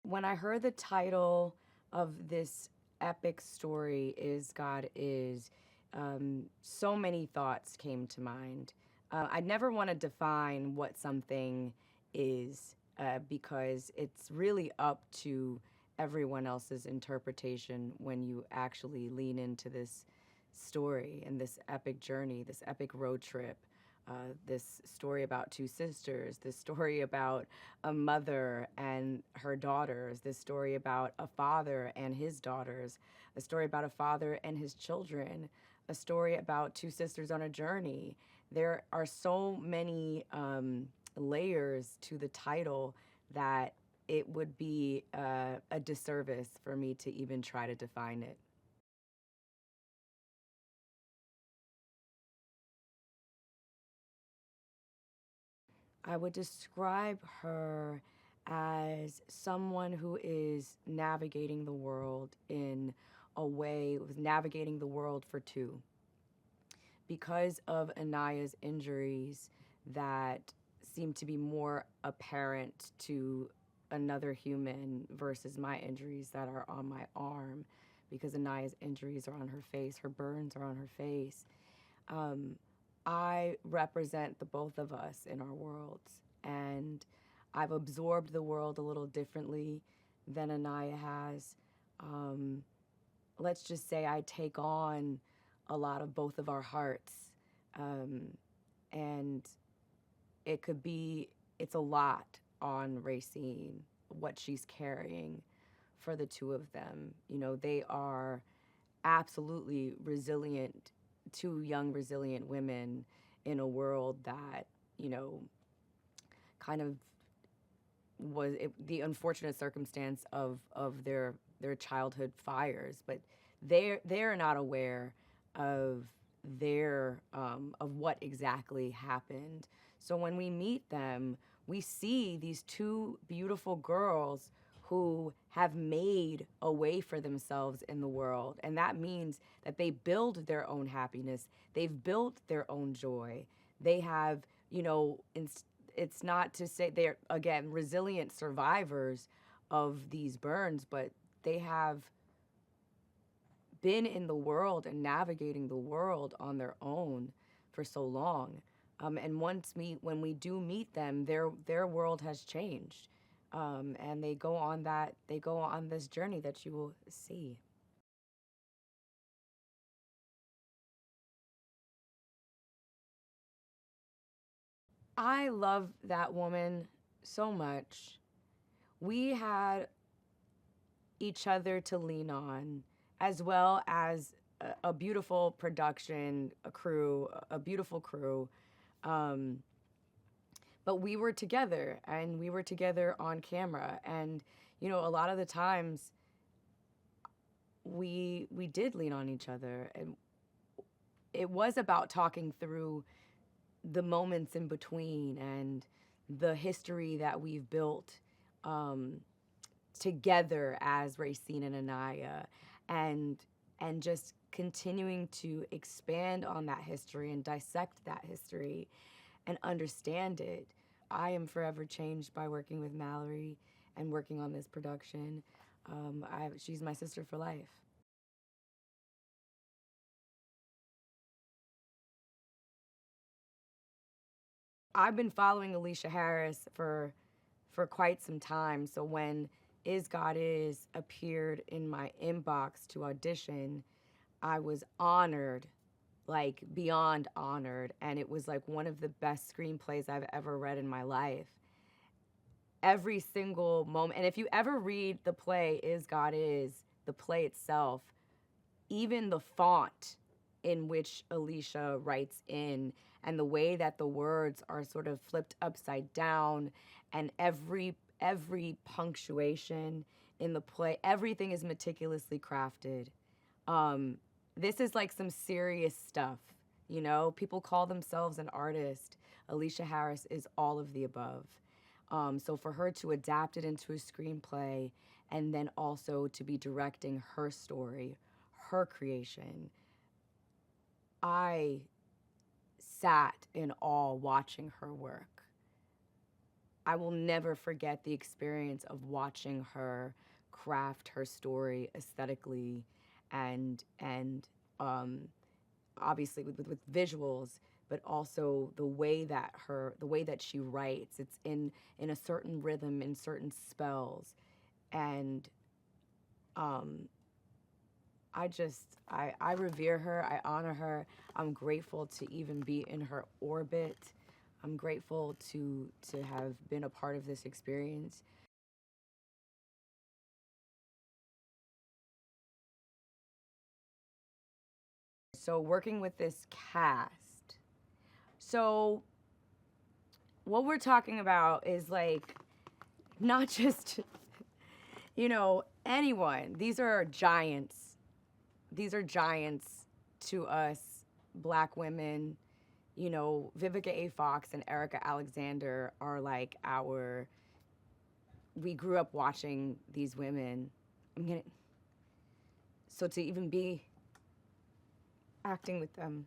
When I heard the title of this epic story, Is God Is, so many thoughts came to mind. I never want to define what something is because it's really up to everyone else's interpretation when you actually lean into this story and this epic journey, this epic road trip. This story about two sisters, this story about a mother and her daughters, this story about a father and his daughters, a story about a father and his children, a story about two sisters on a journey. There are so many layers to the title that it would be a disservice for me to even try to define it. I would describe her as someone who is navigating the world in a way, was navigating the world for two. Because of Anaya's injuries that seem to be more apparent to another human versus my injuries that are on my arm, because Anaya's injuries are on her face, her burns are on her face. Um, I represent the both of us in our worlds, and I've absorbed the world a little differently than Anaya has. Um, let's just say I take on a lot of both of our hearts, um, and it could be it's a lot on Racine what she's carrying for the two of them. You know, they are absolutely resilient, two young, resilient women in a world that, you know, kind of was the unfortunate circumstance of their childhood fires, but they're not aware of their of what exactly happened. So when we meet them, we see these two beautiful girls who have made a way for themselves in the world. And that means that they build their own happiness, they've built their own joy. They have, you know, it's not to say they're, again, resilient survivors of these burns, but they have been in the world and navigating the world on their own for so long. And when we do meet them, their world has changed, and they go on this journey that you will see. I love that woman so much. We had each other to lean on, as well as a beautiful production, a crew, a beautiful crew. Um, but we were together, and we were together on camera. And, you know, a lot of the times we did lean on each other. And it was about talking through the moments in between and the history that we've built um, together as Racine and Anaya, and just continuing to expand on that history and dissect that history and understand it. I am forever changed by working with Mallory and working on this production. She's my sister for life. I've been following Alicia Harris for quite some time. So when Is God Is appeared in my inbox to audition, I was honored, like beyond honored, and it was like one of the best screenplays I've ever read in my life. Every single moment, and if you ever read the play Is God Is, the play itself, even the font in which Alicia writes in and the way that the words are sort of flipped upside down, and every punctuation in the play, everything is meticulously crafted. um, this is like some serious stuff, you know? People call themselves an artist. Alicia Harris is all of the above. So for her to adapt it into a screenplay and then also to be directing her story, her creation, I sat in awe watching her work. I will never forget the experience of watching her craft her story aesthetically and um, obviously with visuals, but also the way that she writes. It's in a certain rhythm, in certain spells, and um, I revere her. I honor her. I'm grateful to even be in her orbit. I'm grateful to have been a part of this experience. So working with this cast. So what we're talking about is like not just anyone. These are giants. These are giants to us black women. Vivica A. Fox and Erica Alexander are like we grew up watching these women. So to even be acting with them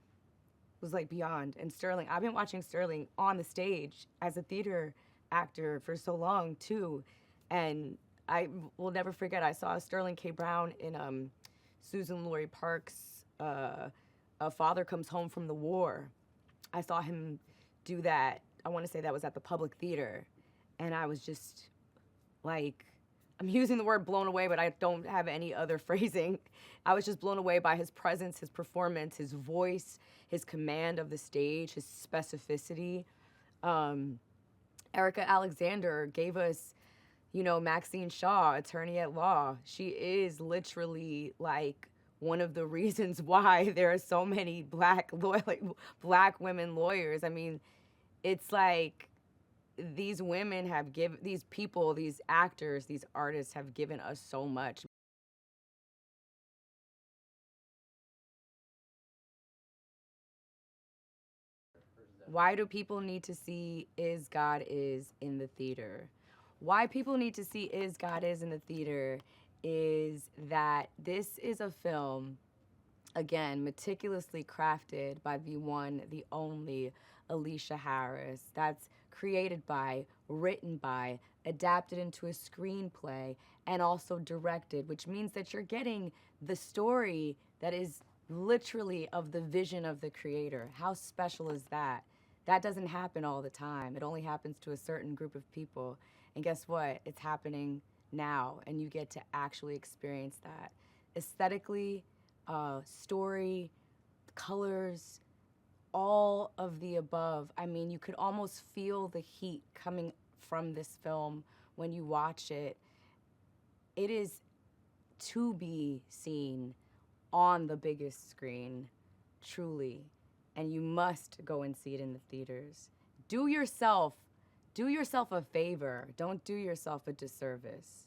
was like beyond. And Sterling, I've been watching Sterling on the stage as a theater actor for so long too. And I will never forget, I saw Sterling K. Brown in Susan Laurie Parks' A Father Comes Home from the War. I saw him do that. I want to say that was at the Public Theater. And I was just like, I'm using the word blown away, but I don't have any other phrasing. I was just blown away by his presence, his performance, his voice, his command of the stage, his specificity. Erica Alexander gave us, Maxine Shaw, attorney at law. She is literally like one of the reasons why there are so many black women lawyers. I mean, it's like these women have given, these people, these actors, these artists have given us so much. Why do people need to see Is God Is in the theater? Why people need to see Is God Is in the theater is that this is a film, again, meticulously crafted by the one, the only Alicia Harris. That's created by, written by, adapted into a screenplay, and also directed, which means that you're getting the story that is literally of the vision of the creator. How special is that? That doesn't happen all the time. It only happens to a certain group of people. And guess what? It's happening now, and you get to actually experience that. Aesthetically, story, colors, all of the above. I mean, you could almost feel the heat coming from this film when you watch it. It is to be seen on the biggest screen, truly. And you must go and see it in the theaters. Do yourself a favor. Don't do yourself a disservice.